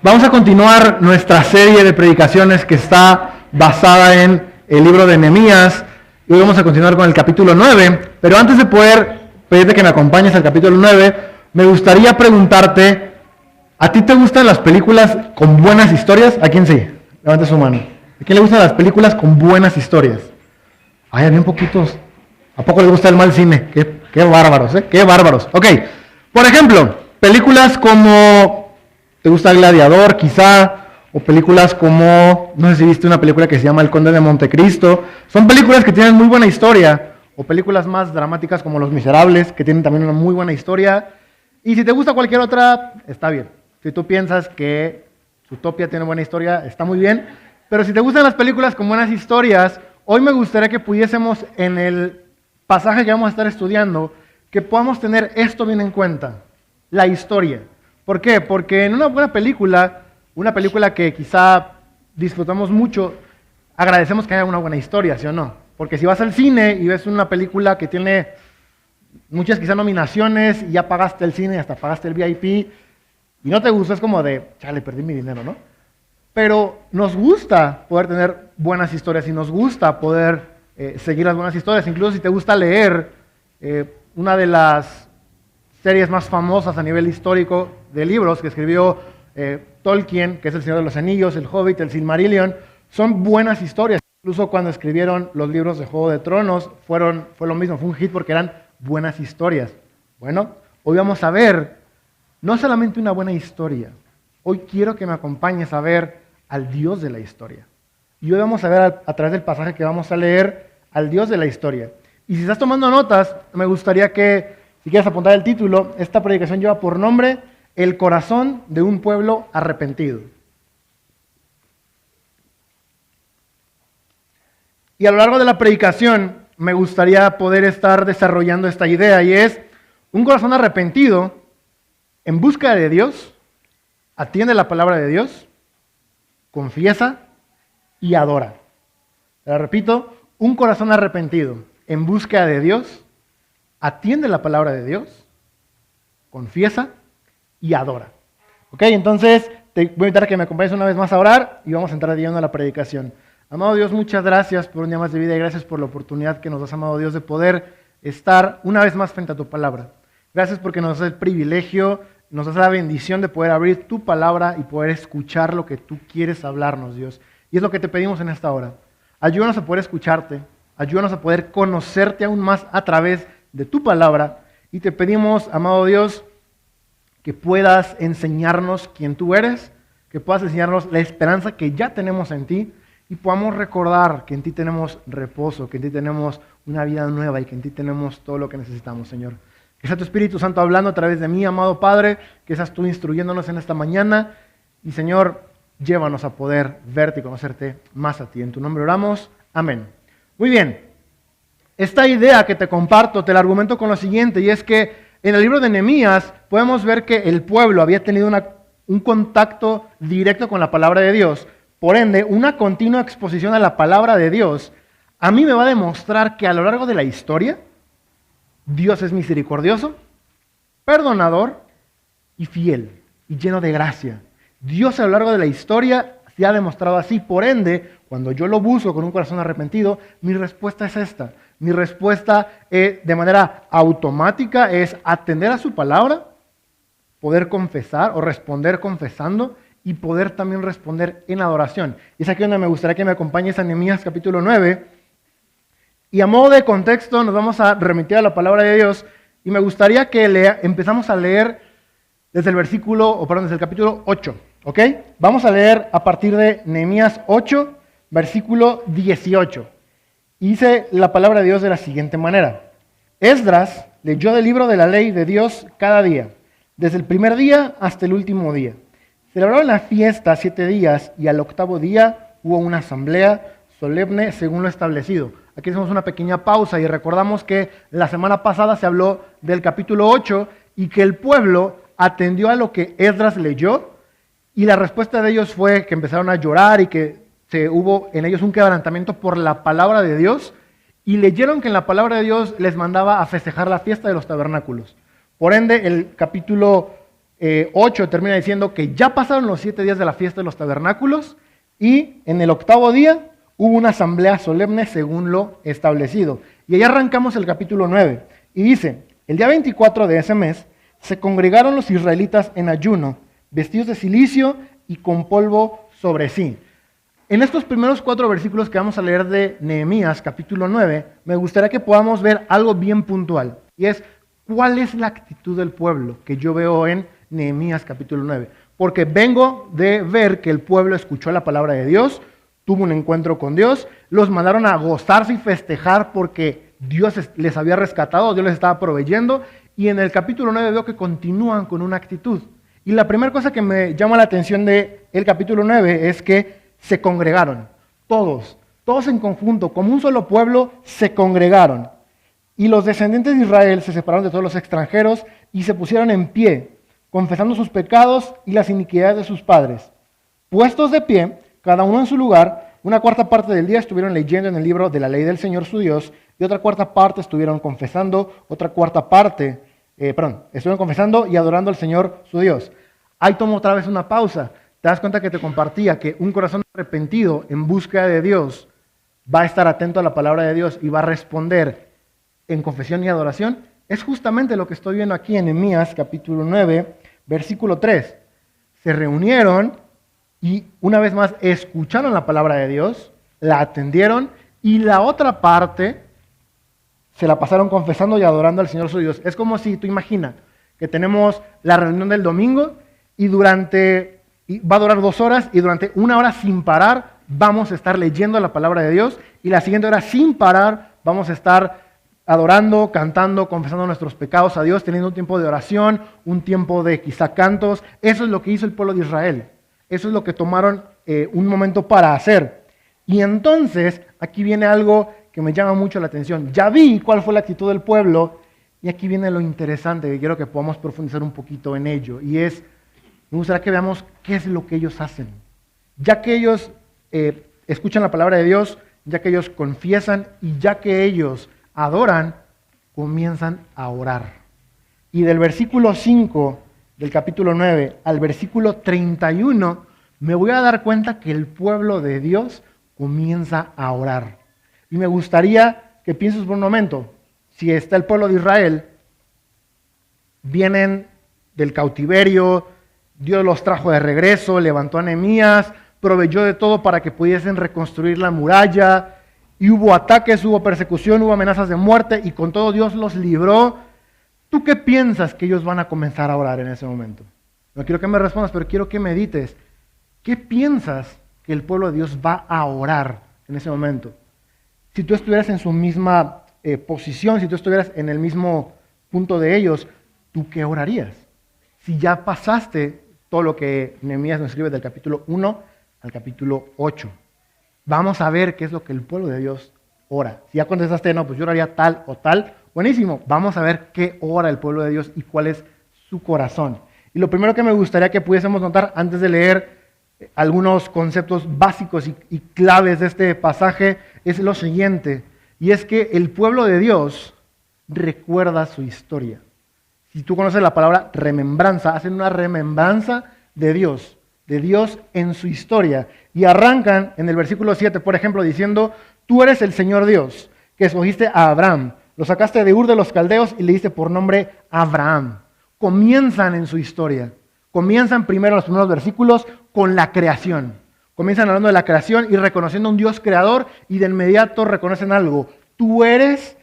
Vamos a continuar nuestra serie de predicaciones que está basada en el libro de Nehemías. Y hoy vamos a continuar con el capítulo 9. Pero antes de poder pedirte que me acompañes al capítulo 9, me gustaría preguntarte, ¿a ti te gustan las películas con buenas historias? ¿A quién sí? Levante su mano. ¿A quién le gustan las películas con buenas historias? Ay, bien poquitos. ¿A poco les gusta el mal cine? Qué bárbaros, ¿eh? Qué bárbaros. Ok, por ejemplo, películas como... ¿Te gusta Gladiador, quizá? O películas como, no sé si viste una película que se llama El Conde de Montecristo. Son películas que tienen muy buena historia. O películas más dramáticas como Los Miserables, que tienen también una muy buena historia. Y si te gusta cualquier otra, está bien. Si tú piensas que Zootopia tiene buena historia, está muy bien. Pero si te gustan las películas con buenas historias, hoy me gustaría que pudiésemos, en el pasaje que vamos a estar estudiando, que podamos tener esto bien en cuenta, la historia. ¿Por qué? Porque en una buena película, una película que quizá disfrutamos mucho, agradecemos que haya una buena historia, ¿sí o no? Porque si vas al cine y ves una película que tiene muchas quizá nominaciones y ya pagaste el cine, hasta pagaste el VIP, y no te gusta, es como de, chale, perdí mi dinero, ¿no? Pero nos gusta poder tener buenas historias y nos gusta poder seguir las buenas historias. Incluso si te gusta leer, una de las series más famosas a nivel histórico de libros que escribió Tolkien, que es El Señor de los Anillos, El Hobbit, El Silmarillion, son buenas historias. Incluso cuando escribieron los libros de Juego de Tronos, fue lo mismo, fue un hit porque eran buenas historias. Bueno, hoy vamos a ver no solamente una buena historia, hoy quiero que me acompañes a ver al Dios de la historia. Y hoy vamos a ver a través del pasaje que vamos a leer al Dios de la historia. Y si estás tomando notas, me gustaría que, si quieres apuntar el título, esta predicación lleva por nombre El corazón de un pueblo arrepentido. Y a lo largo de la predicación me gustaría poder estar desarrollando esta idea, y es un corazón arrepentido en busca de Dios, atiende la palabra de Dios, confiesa y adora. La repito, un corazón arrepentido en busca de Dios, atiende la palabra de Dios, confiesa y adora. Ok, entonces te voy a invitar a que me acompañes una vez más a orar y vamos a entrar de lleno a la predicación. Amado Dios, muchas gracias por un día más de vida y gracias por la oportunidad que nos das, amado Dios, de poder estar una vez más frente a tu palabra. Gracias porque nos das el privilegio, nos das la bendición de poder abrir tu palabra y poder escuchar lo que tú quieres hablarnos, Dios. Y es lo que te pedimos en esta hora. Ayúdanos a poder escucharte, ayúdanos a poder conocerte aún más a través de tu palabra. Y te pedimos, amado Dios, que puedas enseñarnos quién tú eres, que puedas enseñarnos la esperanza que ya tenemos en ti y podamos recordar que en ti tenemos reposo, que en ti tenemos una vida nueva y que en ti tenemos todo lo que necesitamos, Señor. Que sea tu Espíritu Santo hablando a través de mí, amado Padre, que seas tú instruyéndonos en esta mañana y, Señor, llévanos a poder verte y conocerte más a ti. En tu nombre oramos. Amén. Muy bien. Esta idea que te comparto, te la argumento con lo siguiente, y es que en el libro de Nehemías podemos ver que el pueblo había tenido un contacto directo con la palabra de Dios. Por ende, una continua exposición a la palabra de Dios a mí me va a demostrar que a lo largo de la historia, Dios es misericordioso, perdonador y fiel y lleno de gracia. Dios a lo largo de la historia se ha demostrado así. Por ende, cuando yo lo busco con un corazón arrepentido, mi respuesta es esta. Mi respuesta de manera automática es atender a su palabra, poder confesar o responder confesando y poder también responder en adoración. Y es aquí donde me gustaría que me acompañes a Nehemías capítulo 9. Y a modo de contexto nos vamos a remitir a la palabra de Dios y me gustaría que empezamos a leer desde el capítulo 8. ¿Ok? Vamos a leer a partir de Nehemías 8, versículo 18. Y dice la palabra de Dios de la siguiente manera. Esdras leyó del libro de la ley de Dios cada día, desde el primer día hasta el último día. Celebraron la fiesta 7 días y al 8º día hubo una asamblea solemne según lo establecido. Aquí hacemos una pequeña pausa y recordamos que la semana pasada se habló del capítulo 8 y que el pueblo atendió a lo que Esdras leyó y la respuesta de ellos fue que empezaron a llorar y que hubo en ellos un quebrantamiento por la palabra de Dios y leyeron que en la palabra de Dios les mandaba a festejar la fiesta de los tabernáculos. Por ende, el capítulo 8 termina diciendo que ya pasaron los 7 días de la fiesta de los tabernáculos y en el 8º día hubo una asamblea solemne según lo establecido. Y ahí arrancamos el capítulo 9. Y dice, el día 24 de ese mes se congregaron los israelitas en ayuno, vestidos de cilicio y con polvo sobre sí. En estos primeros 4 versículos que vamos a leer de Nehemías, capítulo 9, me gustaría que podamos ver algo bien puntual. Y es, ¿cuál es la actitud del pueblo que yo veo en Nehemías, capítulo 9? Porque vengo de ver que el pueblo escuchó la palabra de Dios, tuvo un encuentro con Dios, los mandaron a gozarse y festejar porque Dios les había rescatado, Dios les estaba proveyendo. Y en el capítulo 9 veo que continúan con una actitud. Y la primera cosa que me llama la atención del capítulo 9 es que se congregaron, todos en conjunto, como un solo pueblo, se congregaron. Y los descendientes de Israel se separaron de todos los extranjeros y se pusieron en pie, confesando sus pecados y las iniquidades de sus padres. Puestos de pie, cada uno en su lugar, una cuarta parte del día estuvieron leyendo en el libro de la ley del Señor su Dios, y otra cuarta parte estuvieron confesando, estuvieron confesando y adorando al Señor su Dios. Ahí tomo otra vez una pausa. ¿Te das cuenta que te compartía que un corazón arrepentido en búsqueda de Dios va a estar atento a la palabra de Dios y va a responder en confesión y adoración? Es justamente lo que estoy viendo aquí en Nehemías capítulo 9, versículo 3. Se reunieron y una vez más escucharon la palabra de Dios, la atendieron y la otra parte se la pasaron confesando y adorando al Señor su Dios. Es como si tú imaginas que tenemos la reunión del domingo y va a durar 2 horas y durante 1 hora sin parar vamos a estar leyendo la palabra de Dios y la siguiente hora sin parar vamos a estar adorando, cantando, confesando nuestros pecados a Dios, teniendo un tiempo de oración, un tiempo de quizá cantos. Eso es lo que hizo el pueblo de Israel. Eso es lo que tomaron un momento para hacer. Y entonces aquí viene algo que me llama mucho la atención. Ya vi cuál fue la actitud del pueblo y aquí viene lo interesante que quiero que podamos profundizar un poquito en ello. Y es, me gustaría que veamos qué es lo que ellos hacen. Ya que ellos escuchan la palabra de Dios, ya que ellos confiesan y ya que ellos adoran, comienzan a orar. Y del versículo 5 del capítulo 9 al versículo 31, me voy a dar cuenta que el pueblo de Dios comienza a orar. Y me gustaría que pienses por un momento, si está el pueblo de Israel, vienen del cautiverio, Dios los trajo de regreso, levantó a Nehemías, proveyó de todo para que pudiesen reconstruir la muralla, y hubo ataques, hubo persecución, hubo amenazas de muerte, y con todo Dios los libró. ¿Tú qué piensas que ellos van a comenzar a orar en ese momento? No quiero que me respondas, pero quiero que medites. ¿Qué piensas que el pueblo de Dios va a orar en ese momento? Si tú estuvieras en su misma posición, si tú estuvieras en el mismo punto de ellos, ¿tú qué orarías? Si ya pasaste todo lo que Nehemías nos escribe del capítulo 1 al capítulo 8. Vamos a ver qué es lo que el pueblo de Dios ora. Si ya contestaste, no, pues yo oraría tal o tal, buenísimo. Vamos a ver qué ora el pueblo de Dios y cuál es su corazón. Y lo primero que me gustaría que pudiésemos notar antes de leer algunos conceptos básicos y claves de este pasaje es lo siguiente, y es que el pueblo de Dios recuerda su historia. Si tú conoces la palabra remembranza, hacen una remembranza de Dios en su historia. Y arrancan en el versículo 7, por ejemplo, diciendo, tú eres el Señor Dios, que escogiste a Abraham, lo sacaste de Ur de los Caldeos y le diste por nombre Abraham. Comienzan en su historia. Comienzan primero los primeros versículos con la creación. Comienzan hablando de la creación y reconociendo a un Dios creador y de inmediato reconocen algo. Tú eres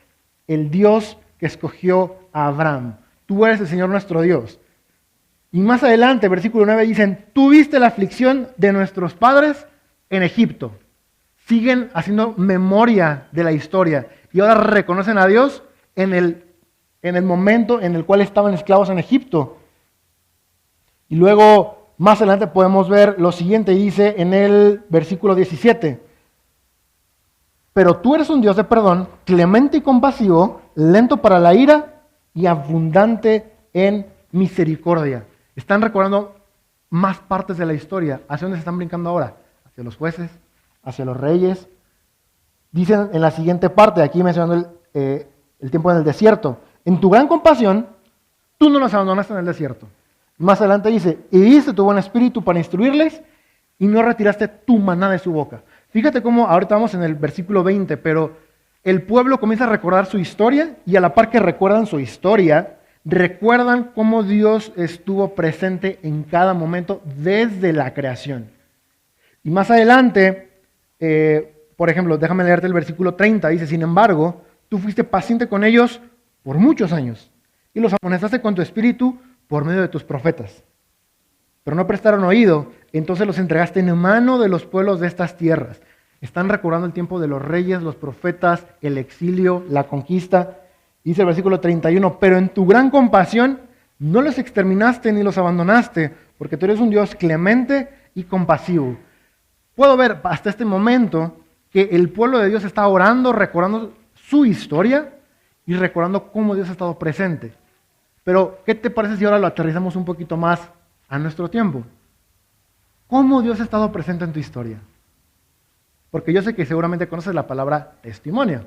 el Dios que escogió a Abraham. Tú eres el Señor nuestro Dios. Y más adelante, versículo 9, dicen, tú viste la aflicción de nuestros padres en Egipto. Siguen haciendo memoria de la historia y ahora reconocen a Dios en el momento en el cual estaban esclavos en Egipto. Y luego, más adelante podemos ver lo siguiente, dice en el versículo 17, pero tú eres un Dios de perdón, clemente y compasivo, lento para la ira y abundante en misericordia. Están recordando más partes de la historia. ¿Hacia dónde se están brincando ahora? Hacia los jueces, hacia los reyes. Dicen en la siguiente parte, aquí mencionando el tiempo en el desierto, en tu gran compasión, tú no nos abandonaste en el desierto. Más adelante dice, y diste tu buen espíritu para instruirles y no retiraste tu maná de su boca. Fíjate cómo ahorita vamos en el versículo 20, pero el pueblo comienza a recordar su historia y a la par que recuerdan su historia, recuerdan cómo Dios estuvo presente en cada momento desde la creación. Y más adelante, por ejemplo, déjame leerte el versículo 30, dice, sin embargo, tú fuiste paciente con ellos por muchos años y los amonestaste con tu espíritu por medio de tus profetas. Pero no prestaron oído, entonces los entregaste en mano de los pueblos de estas tierras. Están recordando el tiempo de los reyes, los profetas, el exilio, la conquista. Dice el versículo 31, pero en tu gran compasión no los exterminaste ni los abandonaste, porque tú eres un Dios clemente y compasivo. Puedo ver hasta este momento que el pueblo de Dios está orando, recordando su historia y recordando cómo Dios ha estado presente. Pero, ¿qué te parece si ahora lo aterrizamos un poquito más a nuestro tiempo? ¿Cómo Dios ha estado presente en tu historia? Porque yo sé que seguramente conoces la palabra testimonio.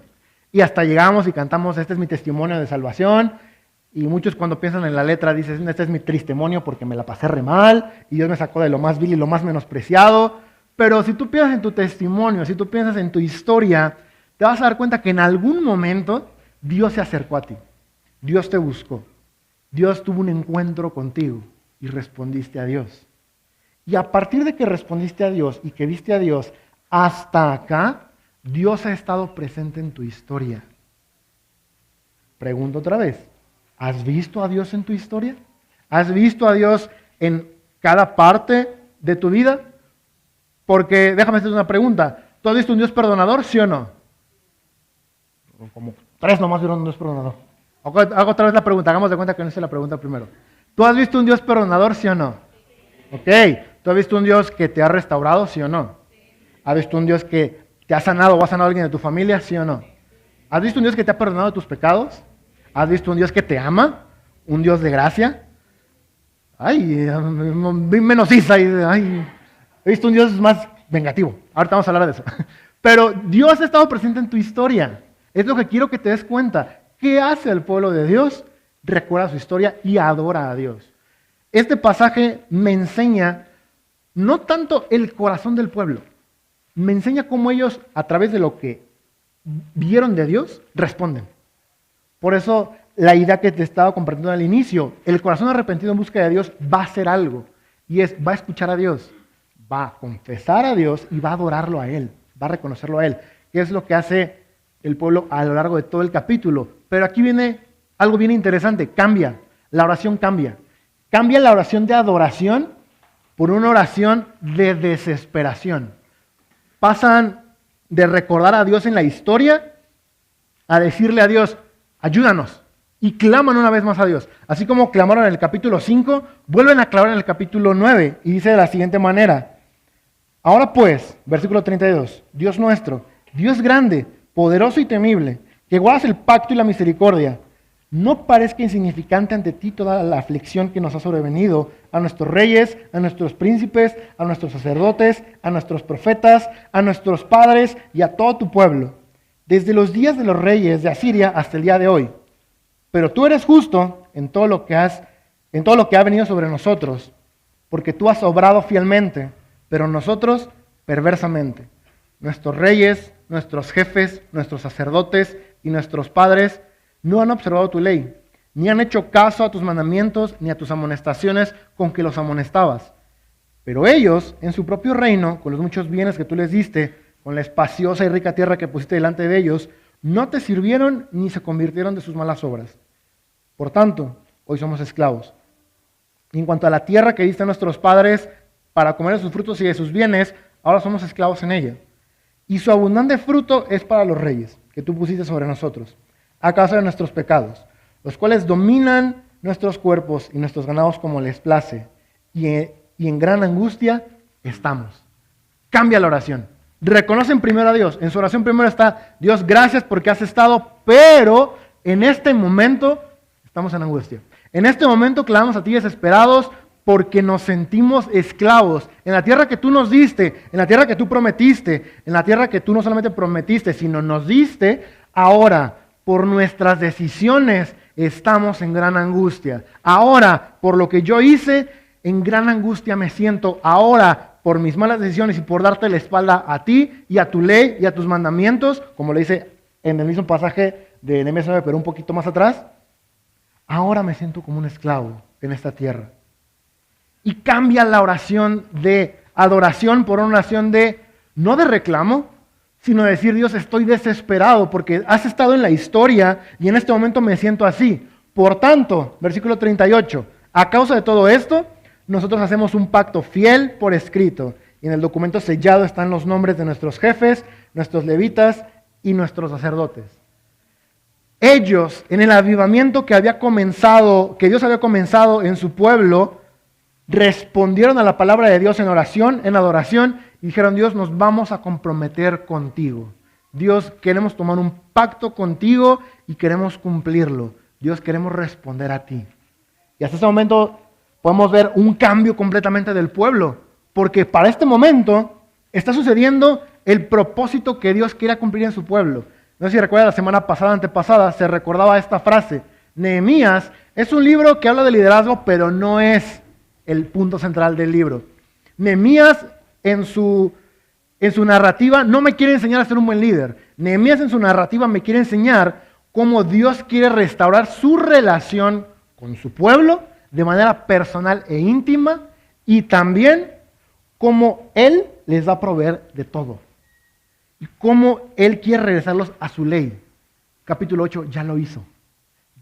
Y hasta llegamos y cantamos, este es mi testimonio de salvación. Y muchos cuando piensan en la letra dicen, este es mi tristemonio porque me la pasé re mal y Dios me sacó de lo más vil y lo más menospreciado. Pero si tú piensas en tu testimonio, si tú piensas en tu historia, te vas a dar cuenta que en algún momento Dios se acercó a ti. Dios te buscó. Dios tuvo un encuentro contigo y respondiste a Dios. Y a partir de que respondiste a Dios y que viste a Dios, hasta acá, Dios ha estado presente en tu historia. Pregunto otra vez, ¿has visto a Dios en tu historia? ¿Has visto a Dios en cada parte de tu vida? Porque, déjame hacerte una pregunta, ¿tú has visto un Dios perdonador, sí o no? Como 3 nomás vieron un Dios perdonador. Hago otra vez la pregunta, hagamos de cuenta que no hice la pregunta primero. ¿Tú has visto un Dios perdonador, sí o no? Ok, ¿tú has visto un Dios que te ha restaurado, sí o no? ¿Has visto un Dios que te ha sanado o ha sanado a alguien de tu familia, sí o no? ¿Has visto un Dios que te ha perdonado tus pecados? ¿Has visto un Dios que te ama? ¿Un Dios de gracia? Ay, menos Isa, ay, he visto un Dios más vengativo. Ahorita vamos a hablar de eso. Pero Dios ha estado presente en tu historia. Es lo que quiero que te des cuenta. ¿Qué hace el pueblo de Dios? Recuerda su historia y adora a Dios. Este pasaje me enseña no tanto el corazón del pueblo, me enseña cómo ellos, a través de lo que vieron de Dios, responden. Por eso, la idea que te estaba compartiendo al inicio, el corazón arrepentido en busca de Dios va a hacer algo, y va a escuchar a Dios, va a confesar a Dios y va a adorarlo a Él, va a reconocerlo a Él, que es lo que hace el pueblo a lo largo de todo el capítulo. Pero aquí viene algo bien interesante, cambia, la oración cambia. Cambia la oración de adoración por una oración de desesperación. Pasan de recordar a Dios en la historia a decirle a Dios, ayúdanos. Y claman una vez más a Dios. Así como clamaron en el capítulo 5, vuelven a clamar en el capítulo 9 y dice de la siguiente manera. Ahora pues, versículo 32, Dios nuestro, Dios grande, poderoso y temible, que guardas el pacto y la misericordia, no parezca insignificante ante ti toda la aflicción que nos ha sobrevenido a nuestros reyes, a nuestros príncipes, a nuestros sacerdotes, a nuestros profetas, a nuestros padres y a todo tu pueblo, desde los días de los reyes de Asiria hasta el día de hoy. Pero tú eres justo en todo lo que ha venido sobre nosotros, porque tú has obrado fielmente, pero nosotros perversamente. Nuestros reyes, nuestros jefes, nuestros sacerdotes y nuestros padres no han observado tu ley, ni han hecho caso a tus mandamientos ni a tus amonestaciones con que los amonestabas. Pero ellos, en su propio reino, con los muchos bienes que tú les diste, con la espaciosa y rica tierra que pusiste delante de ellos, no te sirvieron ni se convirtieron de sus malas obras. Por tanto, hoy somos esclavos. Y en cuanto a la tierra que diste a nuestros padres para comer de sus frutos y de sus bienes, ahora somos esclavos en ella. Y su abundante fruto es para los reyes, que tú pusiste sobre nosotros, a causa de nuestros pecados, los cuales dominan nuestros cuerpos y nuestros ganados como les place, y en gran angustia estamos. Cambia la oración. Reconocen primero a Dios. En su oración primero está, Dios, gracias porque has estado, pero en este momento estamos en angustia. En este momento clamamos a ti desesperados porque nos sentimos esclavos. En la tierra que tú nos diste, en la tierra que tú prometiste, en la tierra que tú no solamente prometiste, sino nos diste, ahora por nuestras decisiones estamos en gran angustia. Ahora, por lo que yo hice, en gran angustia me siento. Ahora, por mis malas decisiones y por darte la espalda a ti y a tu ley y a tus mandamientos, como le dice en el mismo pasaje de Nehemías 9, pero un poquito más atrás, ahora me siento como un esclavo en esta tierra. Y cambia la oración de adoración por una oración de, no de reclamo, sino de decir, Dios, estoy desesperado porque has estado en la historia y en este momento me siento así. Por tanto, versículo 38, a causa de todo esto, nosotros hacemos un pacto fiel por escrito. Y en el documento sellado están los nombres de nuestros jefes, nuestros levitas y nuestros sacerdotes. Ellos, en el avivamiento que Dios había comenzado en su pueblo, respondieron a la palabra de Dios en oración, en adoración, y dijeron, Dios, nos vamos a comprometer contigo. Dios, queremos tomar un pacto contigo y queremos cumplirlo. Dios, queremos responder a ti. Y hasta ese momento podemos ver un cambio completamente del pueblo, porque para este momento está sucediendo el propósito que Dios quiere cumplir en su pueblo. No sé si recuerdan, la semana pasada, antepasada, se recordaba esta frase. Nehemías es un libro que habla de liderazgo, pero no es el punto central del libro. Nehemías en su narrativa no me quiere enseñar a ser un buen líder. Nehemías en su narrativa me quiere enseñar cómo Dios quiere restaurar su relación con su pueblo de manera personal e íntima, y también cómo Él les va a proveer de todo. Y cómo Él quiere regresarlos a su ley. Capítulo 8 ya lo hizo.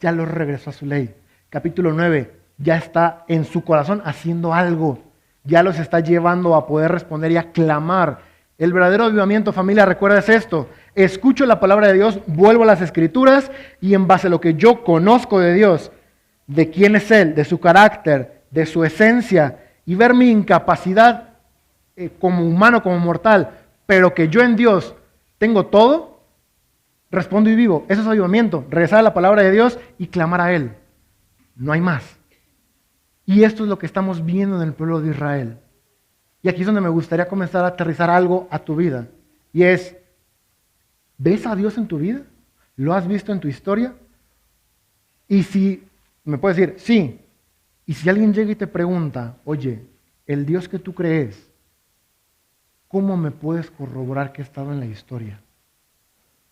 Ya los regresó a su ley. Capítulo 9 ya está en su corazón haciendo algo. Ya los está llevando a poder responder y a clamar. El verdadero avivamiento, familia, recuerda esto. Escucho la palabra de Dios, vuelvo a las Escrituras y en base a lo que yo conozco de Dios, de quién es Él, de su carácter, de su esencia, y ver mi incapacidad como humano, como mortal, pero que yo en Dios tengo todo, respondo y vivo. Eso es avivamiento, regresar a la palabra de Dios y clamar a Él. No hay más. Y esto es lo que estamos viendo en el pueblo de Israel. Y aquí es donde me gustaría comenzar a aterrizar algo a tu vida. Y es, ¿ves a Dios en tu vida? ¿Lo has visto en tu historia? Y si me puedes decir, sí. Y si alguien llega y te pregunta, oye, el Dios que tú crees, ¿cómo me puedes corroborar que he estado en la historia?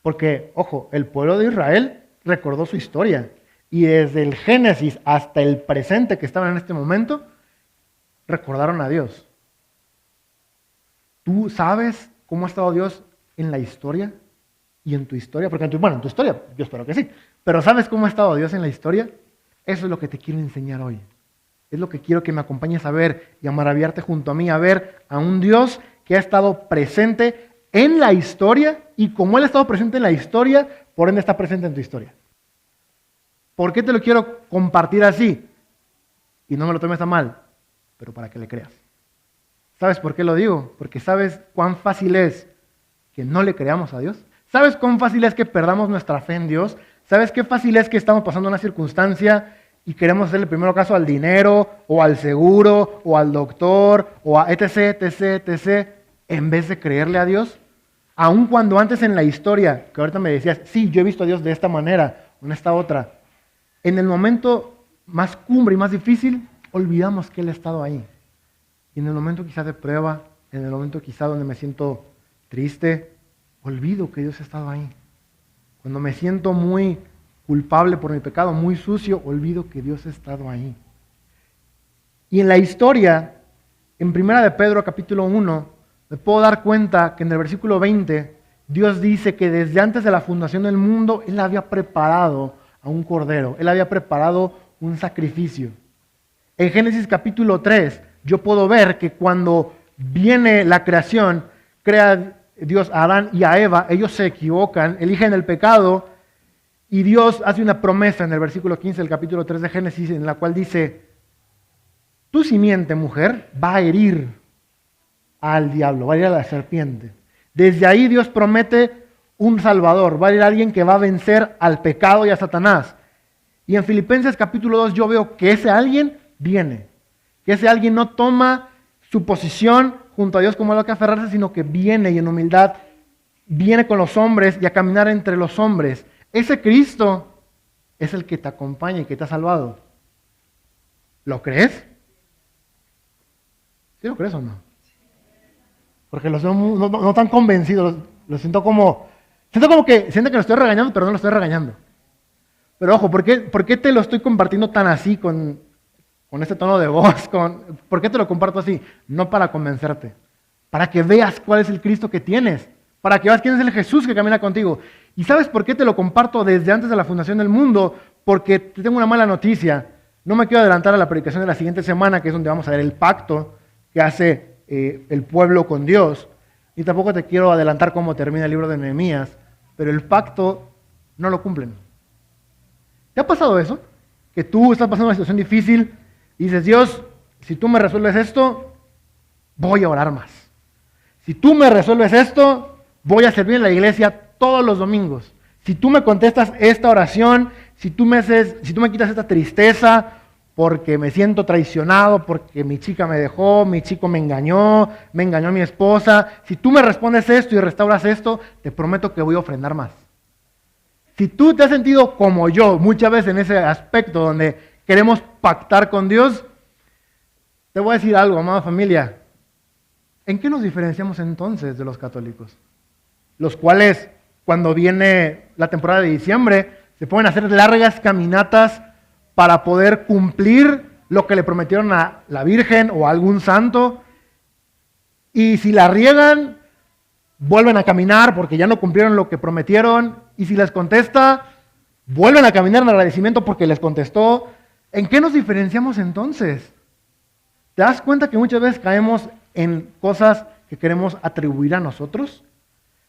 Porque, ojo, el pueblo de Israel recordó su historia. Y desde el Génesis hasta el presente que estaban en este momento, recordaron a Dios. ¿Tú sabes cómo ha estado Dios en la historia y en tu historia? Porque en tu historia, yo espero que sí. Pero ¿sabes cómo ha estado Dios en la historia? Eso es lo que te quiero enseñar hoy. Es lo que quiero que me acompañes a ver y a maravillarte junto a mí, a ver a un Dios que ha estado presente en la historia, y como Él ha estado presente en la historia, por ende está presente en tu historia. ¿Por qué te lo quiero compartir así? Y no me lo tomes a mal, pero para que le creas. ¿Sabes por qué lo digo? Porque ¿sabes cuán fácil es que no le creamos a Dios? ¿Sabes cuán fácil es que perdamos nuestra fe en Dios? ¿Sabes qué fácil es que estamos pasando una circunstancia y queremos hacerle primero caso al dinero, o al seguro, o al doctor, o a etc, etc, etc, en vez de creerle a Dios? Aun cuando antes en la historia, que ahorita me decías, sí, yo he visto a Dios de esta manera, o en esta otra, en el momento más cumbre y más difícil, olvidamos que Él ha estado ahí. Y en el momento quizá de prueba, en el momento quizá donde me siento triste, olvido que Dios ha estado ahí. Cuando me siento muy culpable por mi pecado, muy sucio, olvido que Dios ha estado ahí. Y en la historia, en 1 de Pedro capítulo 1, me puedo dar cuenta que en el versículo 20, Dios dice que desde antes de la fundación del mundo, Él había preparado a un cordero, Él había preparado un sacrificio. En Génesis capítulo 3, yo puedo ver que cuando viene la creación, crea Dios a Adán y a Eva, ellos se equivocan, eligen el pecado, y Dios hace una promesa en el versículo 15 del capítulo 3 de Génesis, en la cual dice, tu simiente, mujer, va a herir al diablo, va a ir a la serpiente. Desde ahí Dios promete un salvador, va a ir alguien que va a vencer al pecado y a Satanás. Y en Filipenses capítulo 2 yo veo que ese alguien viene, que ese alguien no toma su posición junto a Dios como algo que aferrarse, sino que viene y en humildad viene con los hombres y a caminar entre los hombres. Ese Cristo es el que te acompaña y que te ha salvado. ¿Lo crees? ¿Sí lo crees o no? Porque los veo no tan convencidos, los siento como que siento que lo estoy regañando, pero no lo estoy regañando. Pero ojo, ¿por qué te lo estoy compartiendo tan así, con este tono de voz? ¿Por qué te lo comparto así? No para convencerte, para que veas cuál es el Cristo que tienes, para que veas quién es el Jesús que camina contigo. ¿Y sabes por qué te lo comparto desde antes de la fundación del mundo? Porque te tengo una mala noticia. No me quiero adelantar a la predicación de la siguiente semana, que es donde vamos a ver el pacto que hace el pueblo con Dios. Y tampoco te quiero adelantar cómo termina el libro de Nehemías, pero el pacto no lo cumplen. ¿Te ha pasado eso? Que tú estás pasando una situación difícil y dices, Dios, si tú me resuelves esto, voy a orar más. Si tú me resuelves esto, voy a servir en la iglesia todos los domingos. Si tú me contestas esta oración, si tú me quitas esta tristeza porque me siento traicionado, porque mi chica me dejó, mi chico me engañó mi esposa, si tú me respondes esto y restauras esto, te prometo que voy a ofrendar más. Si tú te has sentido como yo muchas veces en ese aspecto donde queremos pactar con Dios, te voy a decir algo, amada familia. ¿En qué nos diferenciamos entonces de los católicos? Los cuales, cuando viene la temporada de diciembre, se pueden hacer largas caminatas para poder cumplir lo que le prometieron a la Virgen o a algún santo. Y si la riegan, vuelven a caminar porque ya no cumplieron lo que prometieron. Y si les contesta, vuelven a caminar en agradecimiento porque les contestó. ¿En qué nos diferenciamos entonces? ¿Te das cuenta que muchas veces caemos en cosas que queremos atribuir a nosotros?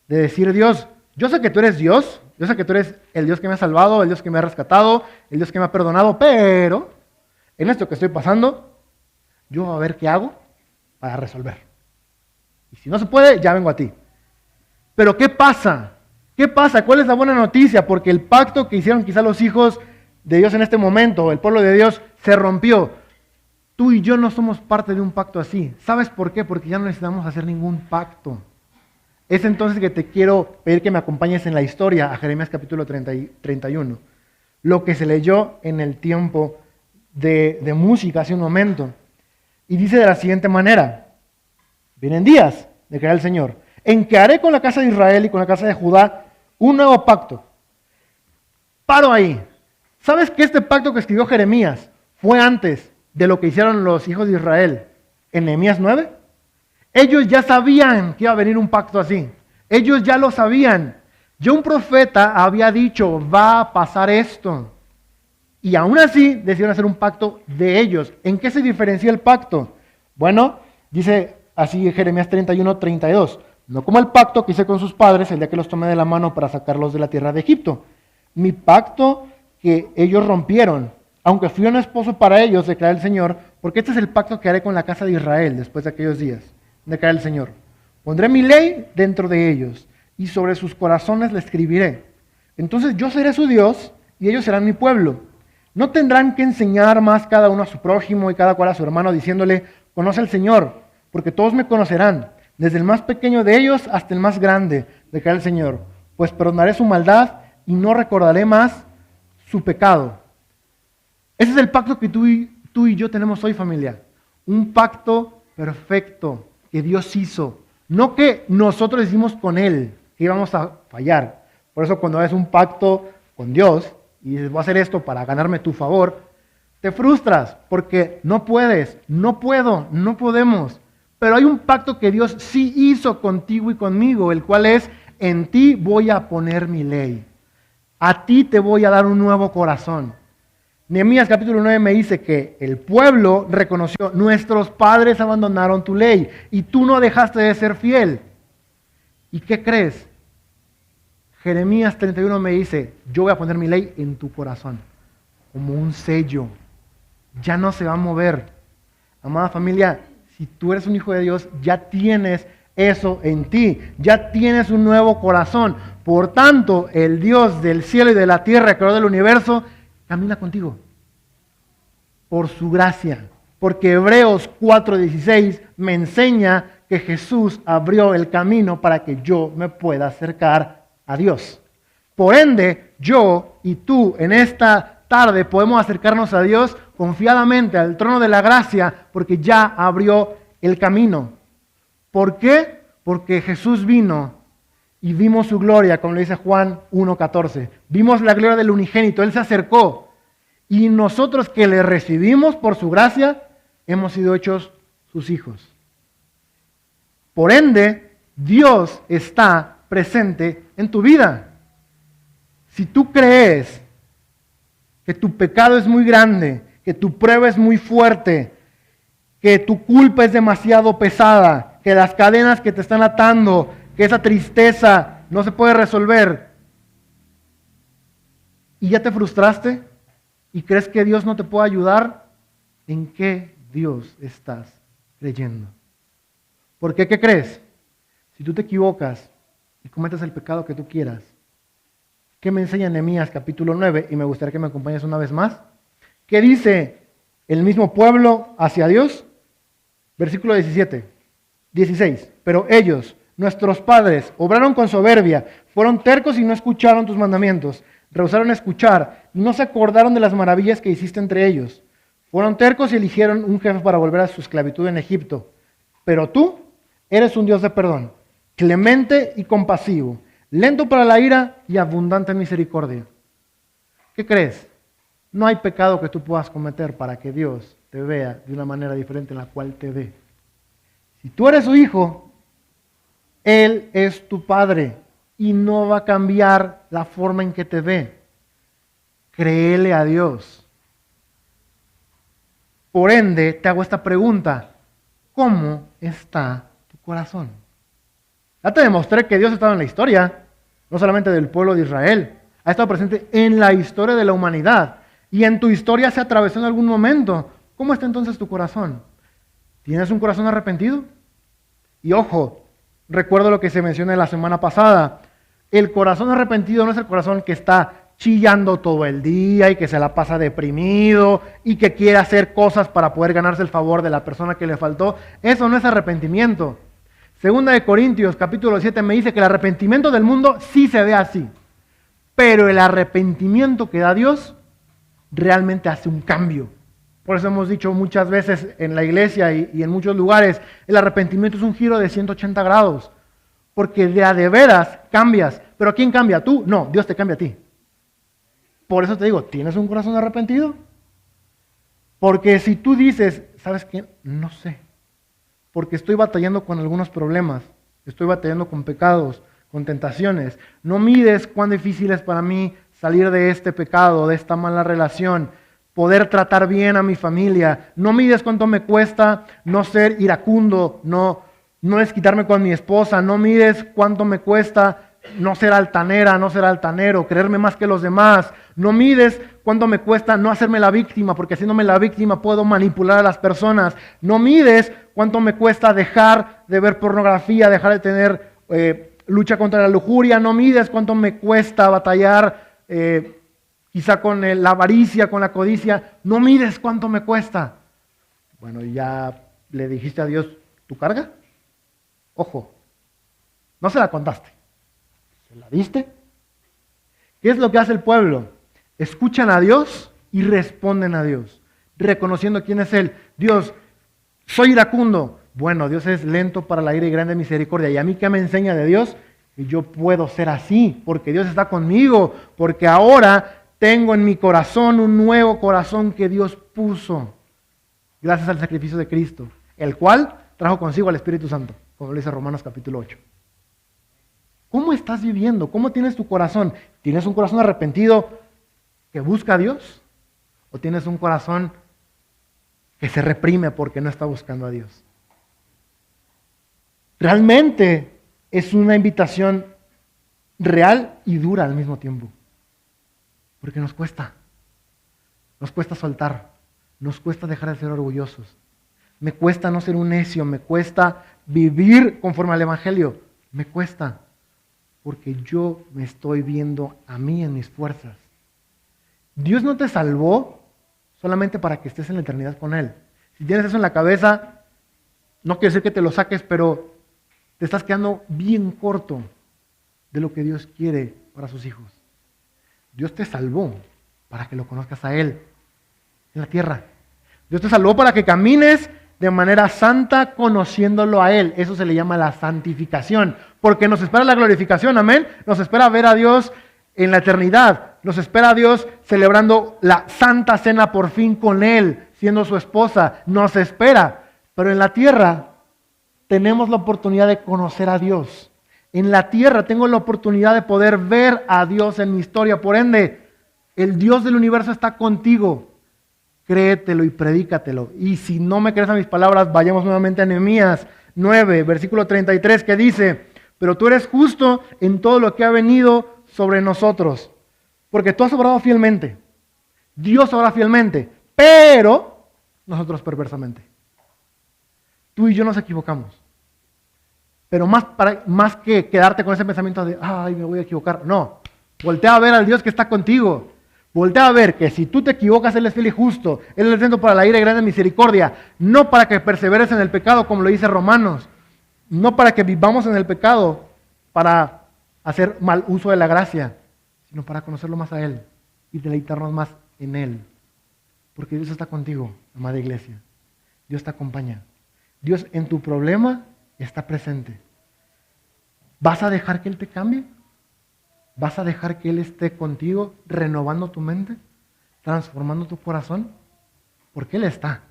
De decir, Dios, yo sé que tú eres Dios, yo sé que tú eres el Dios que me ha salvado, el Dios que me ha rescatado, el Dios que me ha perdonado, pero en esto que estoy pasando, yo voy a ver qué hago para resolver. Y si no se puede, ya vengo a ti. Pero ¿qué pasa? ¿Qué pasa? ¿Cuál es la buena noticia? Porque el pacto que hicieron quizá los hijos de Dios en este momento, el pueblo de Dios, se rompió. Tú y yo no somos parte de un pacto así. ¿Sabes por qué? Porque ya no necesitamos hacer ningún pacto. Es entonces que te quiero pedir que me acompañes en la historia a Jeremías capítulo 31. Lo que se leyó en el tiempo de música hace un momento. Y dice de la siguiente manera: vienen días, declara el Señor, en que haré con la casa de Israel y con la casa de Judá un nuevo pacto. Paro ahí. ¿Sabes que este pacto que escribió Jeremías fue antes de lo que hicieron los hijos de Israel en Nehemías 9? Ellos ya sabían que iba a venir un pacto así. Ellos ya lo sabían. Ya un profeta había dicho, va a pasar esto. Y aún así decidieron hacer un pacto de ellos. ¿En qué se diferencia el pacto? Bueno, dice así Jeremías 31:32. No como el pacto que hice con sus padres el día que los tomé de la mano para sacarlos de la tierra de Egipto. Mi pacto que ellos rompieron, aunque fui un esposo para ellos, declara el Señor, porque este es el pacto que haré con la casa de Israel después de aquellos días, declara el Señor. Pondré mi ley dentro de ellos y sobre sus corazones la escribiré. Entonces yo seré su Dios y ellos serán mi pueblo. No tendrán que enseñar más cada uno a su prójimo y cada cual a su hermano diciéndole, conoce al Señor, porque todos me conocerán, desde el más pequeño de ellos hasta el más grande, declara el Señor, pues perdonaré su maldad y no recordaré más su pecado. Ese es el pacto que tú y yo tenemos hoy, familia. Un pacto perfecto que Dios hizo. No que nosotros hicimos con Él, que íbamos a fallar. Por eso cuando haces un pacto con Dios y dices, voy a hacer esto para ganarme tu favor, te frustras porque no puedes, no puedo, no podemos. Pero hay un pacto que Dios sí hizo contigo y conmigo, el cual es, en ti voy a poner mi ley. A ti te voy a dar un nuevo corazón. Nehemías capítulo 9 me dice que el pueblo reconoció, nuestros padres abandonaron tu ley y tú no dejaste de ser fiel. ¿Y qué crees? Jeremías 31 me dice, yo voy a poner mi ley en tu corazón, como un sello. Ya no se va a mover. Amada familia, si tú eres un hijo de Dios, ya tienes eso en ti, ya tienes un nuevo corazón. Por tanto, el Dios del cielo y de la tierra, creador del universo, camina contigo por su gracia, porque Hebreos 4:16 me enseña que Jesús abrió el camino para que yo me pueda acercar a Dios. Por ende, yo y tú en esta tarde podemos acercarnos a Dios confiadamente al trono de la gracia porque ya abrió el camino. ¿Por qué? Porque Jesús vino y vimos su gloria, como le dice Juan 1:14. Vimos la gloria del unigénito, Él se acercó. Y nosotros que le recibimos por su gracia, hemos sido hechos sus hijos. Por ende, Dios está presente en tu vida. Si tú crees que tu pecado es muy grande, que tu prueba es muy fuerte, que tu culpa es demasiado pesada, que las cadenas que te están atando, que esa tristeza no se puede resolver, y ya te frustraste y crees que Dios no te puede ayudar, ¿en qué Dios estás creyendo? ¿Por qué? ¿Qué crees? Si tú te equivocas y cometes el pecado que tú quieras, ¿qué me enseña Nehemías capítulo 9? Y me gustaría que me acompañes una vez más. ¿Qué dice el mismo pueblo hacia Dios? Versículo 16. Pero ellos, nuestros padres, obraron con soberbia, fueron tercos y no escucharon tus mandamientos, rehusaron escuchar y no se acordaron de las maravillas que hiciste entre ellos. Fueron tercos y eligieron un jefe para volver a su esclavitud en Egipto. Pero tú eres un Dios de perdón, clemente y compasivo, lento para la ira y abundante en misericordia. ¿Qué crees? No hay pecado que tú puedas cometer para que Dios te vea de una manera diferente en la cual te ve. Si tú eres su hijo, Él es tu padre y no va a cambiar la forma en que te ve. Créele a Dios. Por ende, te hago esta pregunta. ¿Cómo está tu corazón? Ya te demostré que Dios ha estado en la historia, no solamente del pueblo de Israel, ha estado presente en la historia de la humanidad y en tu historia se atravesó en algún momento. ¿Cómo está entonces tu corazón? ¿Tienes un corazón arrepentido? Y ojo, recuerdo lo que se mencionó la semana pasada, el corazón arrepentido no es el corazón que está chillando todo el día y que se la pasa deprimido y que quiere hacer cosas para poder ganarse el favor de la persona que le faltó. Eso no es arrepentimiento. Segunda de Corintios, capítulo 7, me dice que el arrepentimiento del mundo sí se ve así. Pero el arrepentimiento que da Dios realmente hace un cambio. Por eso hemos dicho muchas veces en la iglesia y en muchos lugares, el arrepentimiento es un giro de 180 grados. Porque de veras cambias. ¿Pero quién cambia? ¿Tú? No, Dios te cambia a ti. Por eso te digo, ¿tienes un corazón arrepentido? Porque si tú dices, ¿sabes qué? No sé. Porque estoy batallando con algunos problemas, estoy batallando con pecados, con tentaciones. No mides cuán difícil es para mí salir de este pecado, de esta mala relación, poder tratar bien a mi familia. No mides cuánto me cuesta no ser iracundo, no desquitarme con mi esposa. No mides cuánto me cuesta no ser altanera, no ser altanero, creerme más que los demás. No mides cuánto me cuesta no hacerme la víctima, porque haciéndome la víctima puedo manipular a las personas. No mides cuánto me cuesta dejar de ver pornografía, dejar de tener lucha contra la lujuria. No mides cuánto me cuesta batallar quizá con la avaricia, con la codicia. No mides cuánto me cuesta. Bueno, ¿ya le dijiste a Dios tu carga? Ojo, no se la contaste. ¿Se la diste? ¿Qué es lo que hace el pueblo? Escuchan a Dios y responden a Dios, reconociendo quién es Él. Dios, soy iracundo. Bueno, Dios es lento para la ira y grande misericordia. ¿Y a mí qué me enseña de Dios? Que yo puedo ser así, porque Dios está conmigo, porque ahora tengo en mi corazón un nuevo corazón que Dios puso, gracias al sacrificio de Cristo, el cual trajo consigo al Espíritu Santo, como lo dice Romanos capítulo 8. ¿Cómo estás viviendo? ¿Cómo tienes tu corazón? ¿Tienes un corazón arrepentido que busca a Dios? ¿O tienes un corazón que se reprime porque no está buscando a Dios? Realmente es una invitación real y dura al mismo tiempo. Porque nos cuesta soltar, nos cuesta dejar de ser orgullosos. Me cuesta no ser un necio, me cuesta vivir conforme al Evangelio, me cuesta. Porque yo me estoy viendo a mí en mis fuerzas. Dios no te salvó solamente para que estés en la eternidad con Él. Si tienes eso en la cabeza, no quiere decir que te lo saques, pero te estás quedando bien corto de lo que Dios quiere para sus hijos. Dios te salvó para que lo conozcas a Él en la tierra. Dios te salvó para que camines de manera santa conociéndolo a Él. Eso se le llama la santificación, porque nos espera la glorificación, amén. Nos espera ver a Dios en la eternidad. Nos espera a Dios celebrando la santa cena por fin con Él, siendo su esposa. Nos espera, pero en la tierra tenemos la oportunidad de conocer a Dios. En la tierra tengo la oportunidad de poder ver a Dios en mi historia. Por ende, el Dios del universo está contigo. Créetelo y predícatelo. Y si no me crees a mis palabras, vayamos nuevamente a Nehemías 9, versículo 33, que dice: pero tú eres justo en todo lo que ha venido sobre nosotros, porque tú has obrado fielmente. Dios obra fielmente, pero nosotros perversamente. Tú y yo nos equivocamos. Pero más que quedarte con ese pensamiento de, ay, me voy a equivocar. No, voltea a ver al Dios que está contigo. Voltea a ver que si tú te equivocas, Él es fiel y justo. Él es lento para la ira y grande misericordia. No para que perseveres en el pecado, como lo dice Romanos. No para que vivamos en el pecado, para hacer mal uso de la gracia, sino para conocerlo más a Él y deleitarnos más en Él. Porque Dios está contigo, amada iglesia. Dios te acompaña. Dios en tu problema está presente. ¿Vas a dejar que Él te cambie? ¿Vas a dejar que Él esté contigo, renovando tu mente, transformando tu corazón? Porque Él está.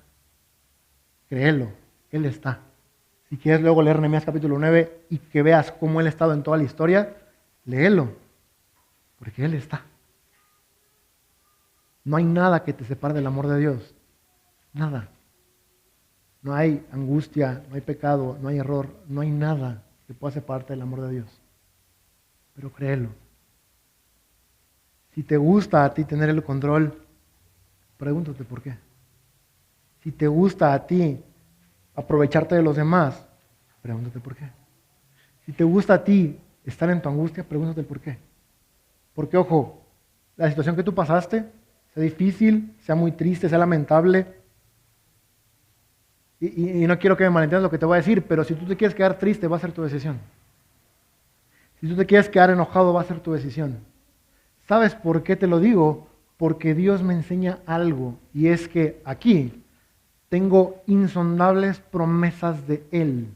Créelo, Él está. Si quieres luego leer Nehemías capítulo 9 y que veas cómo Él ha estado en toda la historia, léelo, porque Él está. No hay nada que te separe del amor de Dios. Nada. No hay angustia, no hay pecado, no hay error, no hay nada que pueda separarte del amor de Dios. Pero créelo. Si te gusta a ti tener el control, pregúntate por qué. Si te gusta a ti aprovecharte de los demás, pregúntate por qué. Si te gusta a ti estar en tu angustia, pregúntate el por qué. Porque, ojo, la situación que tú pasaste, sea difícil, sea muy triste, sea lamentable, y no quiero que me malentiendas lo que te voy a decir, pero si tú te quieres quedar triste, va a ser tu decisión. Si tú te quieres quedar enojado, va a ser tu decisión. ¿Sabes por qué te lo digo? Porque Dios me enseña algo, y es que aquí tengo insondables promesas de Él.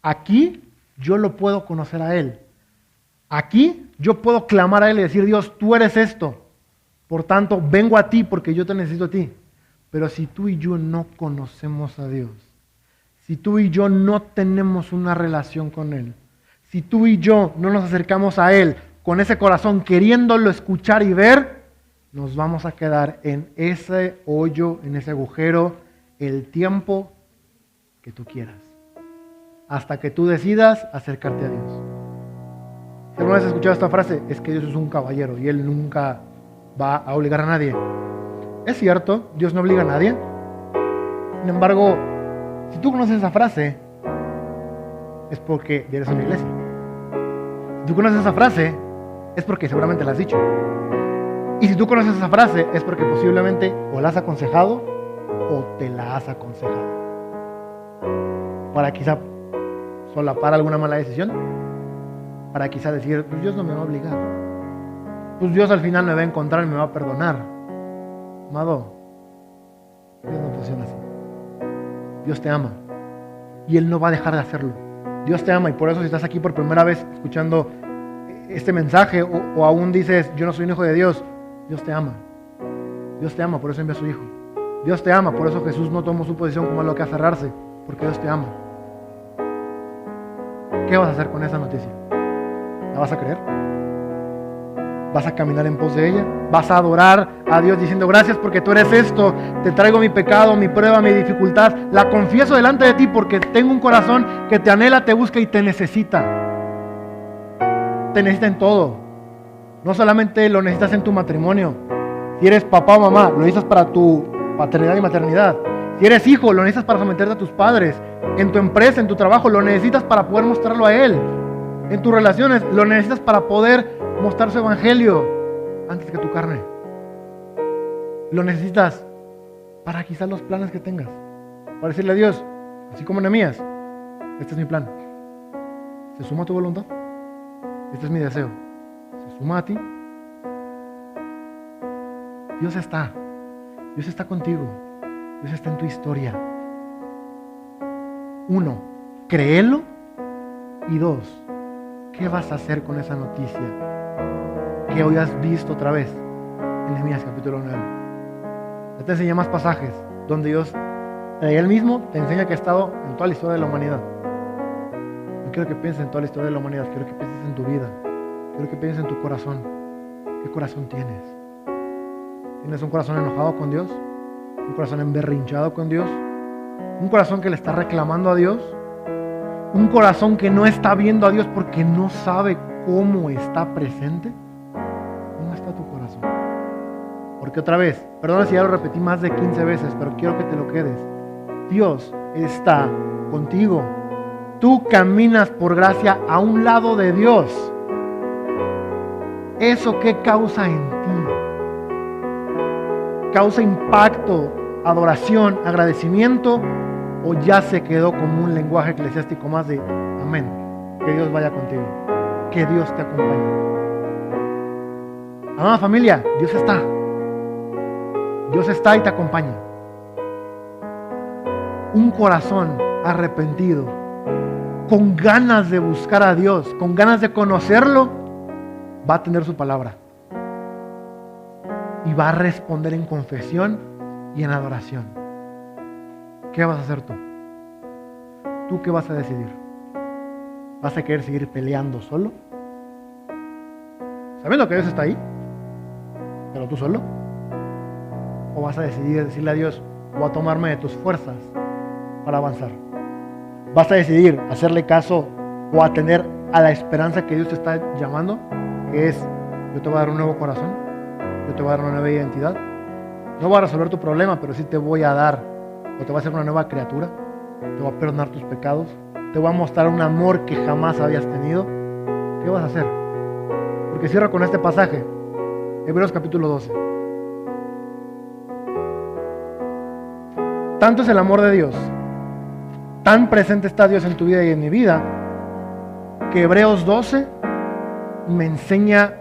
Aquí yo lo puedo conocer a Él. Aquí yo puedo clamar a Él y decir: Dios, tú eres esto. Por tanto, vengo a ti porque yo te necesito a ti. Pero si tú y yo no conocemos a Dios, si tú y yo no tenemos una relación con Él, si tú y yo no nos acercamos a Él con ese corazón queriéndolo escuchar y ver, nos vamos a quedar en ese hoyo, en ese agujero, el tiempo que tú quieras, hasta que tú decidas acercarte a Dios. Si alguna vez has escuchado esta frase, es que Dios es un caballero y Él nunca va a obligar a nadie. Es cierto, Dios no obliga a nadie. Sin embargo, si tú conoces esa frase, es porque eres una iglesia. Si tú conoces esa frase, es porque seguramente la has dicho. Y si tú conoces esa frase, es porque posiblemente o la has aconsejado o te la has aconsejado. Para quizá solapar alguna mala decisión. Para quizá decir, pues Dios no me va a obligar. Pues Dios al final me va a encontrar y me va a perdonar. Amado, Dios no funciona así. Dios te ama y Él no va a dejar de hacerlo. Dios te ama, y por eso si estás aquí por primera vez escuchando este mensaje o aún dices, yo no soy un hijo de Dios, Dios te ama. Dios te ama, por eso envió a su Hijo. Dios te ama, por eso Jesús no tomó su posición como algo que aferrarse, porque Dios te ama. ¿Qué vas a hacer con esa noticia? ¿La vas a creer? ¿Vas a caminar en pos de ella? ¿Vas a adorar a Dios diciendo: gracias porque tú eres esto, te traigo mi pecado, mi prueba, mi dificultad, la confieso delante de ti porque tengo un corazón que te anhela, te busca y te necesita? Te necesita en todo. No solamente lo necesitas en tu matrimonio. Si eres papá o mamá, lo necesitas para tu paternidad y maternidad. Si eres hijo, lo necesitas para someterte a tus padres. En tu empresa, en tu trabajo, lo necesitas para poder mostrarlo a Él. En tus relaciones, lo necesitas para poder mostrar su evangelio antes que tu carne. Lo necesitas para quizás los planes que tengas. Para decirle a Dios, así como Nehemías, este es mi plan. ¿Se suma a tu voluntad? Este es mi deseo. ¿Se suma a ti? Dios está contigo, Dios está en tu historia. 1, créelo. Y 2, ¿qué vas a hacer con esa noticia que hoy has visto otra vez en Nehemías capítulo 9? Ya te enseñé más pasajes donde Dios, Él mismo te enseña que ha estado en toda la historia de la humanidad. No quiero que pienses en toda la historia de la humanidad, quiero que pienses en tu vida, quiero que pienses en tu corazón. ¿Qué corazón tienes? ¿Tienes un corazón enojado con Dios? ¿Un corazón emberrinchado con Dios? ¿Un corazón que le está reclamando a Dios? ¿Un corazón que no está viendo a Dios porque no sabe cómo está presente? ¿Cómo está tu corazón? Porque otra vez, perdona si ya lo repetí más de 15 veces, pero quiero que te lo quedes. Dios está contigo. Tú caminas por gracia a un lado de Dios. ¿Eso qué causa en ti? ¿Causa impacto, adoración, agradecimiento? ¿O ya se quedó como un lenguaje eclesiástico más de amén? Que Dios vaya contigo. Que Dios te acompañe. Amada familia, Dios está. Dios está y te acompaña. Un corazón arrepentido, con ganas de buscar a Dios, con ganas de conocerlo, va a tener su palabra. Y va a responder en confesión y en adoración. ¿Qué vas a hacer tú? ¿Tú qué vas a decidir? ¿Vas a querer seguir peleando solo? ¿Sabiendo que Dios está ahí? ¿Pero tú solo? ¿O vas a decidir decirle a Dios, voy a tomarme de tus fuerzas para avanzar? ¿Vas a decidir hacerle caso o atender a la esperanza que Dios te está llamando? Que es, yo te voy a dar un nuevo corazón, yo te voy a dar una nueva identidad. No voy a resolver tu problema, pero sí te voy a dar, o te voy a hacer una nueva criatura. Te voy a perdonar tus pecados. Te voy a mostrar un amor que jamás habías tenido. ¿Qué vas a hacer? Porque cierro con este pasaje. Hebreos capítulo 12. Tanto es el amor de Dios, tan presente está Dios en tu vida y en mi vida, que Hebreos 12 me enseña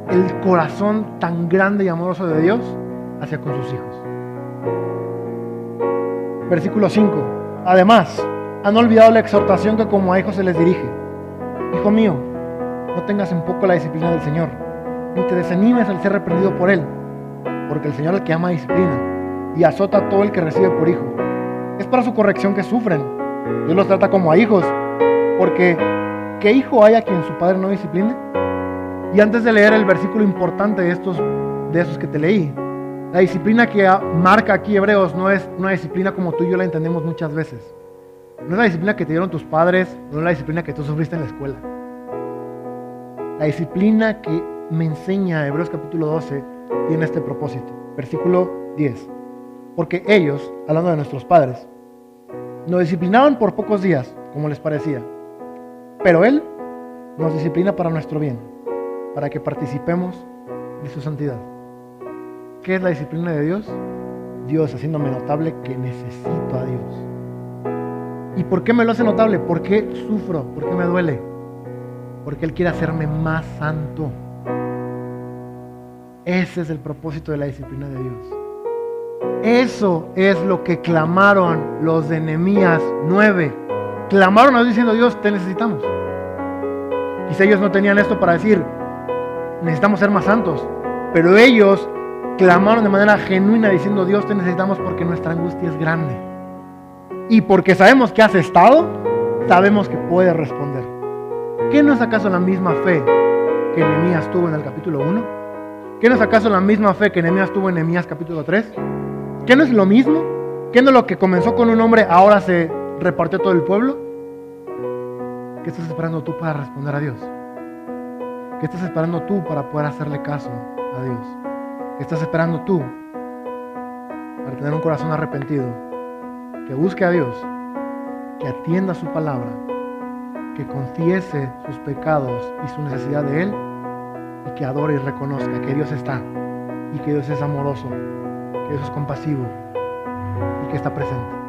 el corazón tan grande y amoroso de Dios hacia con sus hijos. Versículo 5. Además, han olvidado la exhortación que como a hijos se les dirige. Hijo mío, no tengas en poco la disciplina del Señor, ni te desanimes al ser reprendido por Él, porque el Señor al que ama disciplina y azota a todo el que recibe por hijo. Es para su corrección que sufren. Dios los trata como a hijos, porque ¿qué hijo hay a quien su padre no discipline? Y antes de leer el versículo importante de esos que te leí, la disciplina que marca aquí Hebreos no es una disciplina como tú y yo la entendemos muchas veces. No es la disciplina que te dieron tus padres, no es la disciplina que tú sufriste en la escuela. La disciplina que me enseña Hebreos capítulo 12 tiene este propósito. Versículo 10. Porque ellos, hablando de nuestros padres, nos disciplinaban por pocos días, como les parecía. Pero Él nos disciplina para nuestro bien, para que participemos de su santidad. ¿Qué es la disciplina de Dios? Dios haciéndome notable que necesito a Dios. ¿Y por qué me lo hace notable? ¿Por qué sufro? ¿Por qué me duele? Porque Él quiere hacerme más santo. Ese es el propósito de la disciplina de Dios. Eso es lo que clamaron los de Nehemías 9. Clamaron a Dios diciendo, Dios, te necesitamos. Quizá ellos no tenían esto para decir, necesitamos ser más santos. Pero ellos clamaron de manera genuina diciendo, Dios, te necesitamos porque nuestra angustia es grande. Y porque sabemos que has estado, sabemos que puedes responder. ¿Qué no es acaso la misma fe que Nehemías tuvo en el capítulo 1? ¿Qué no es acaso la misma fe que Nehemías tuvo en Nehemías capítulo 3? ¿Qué no es lo mismo? ¿Qué no es lo que comenzó con un hombre ahora se repartió a todo el pueblo? ¿Qué estás esperando tú para responder a Dios? ¿Qué estás esperando tú para poder hacerle caso a Dios? ¿Qué estás esperando tú para tener un corazón arrepentido? Que busque a Dios, que atienda su palabra, que confiese sus pecados y su necesidad de Él, y que adore y reconozca que Dios está, y que Dios es amoroso, que Dios es compasivo, y que está presente.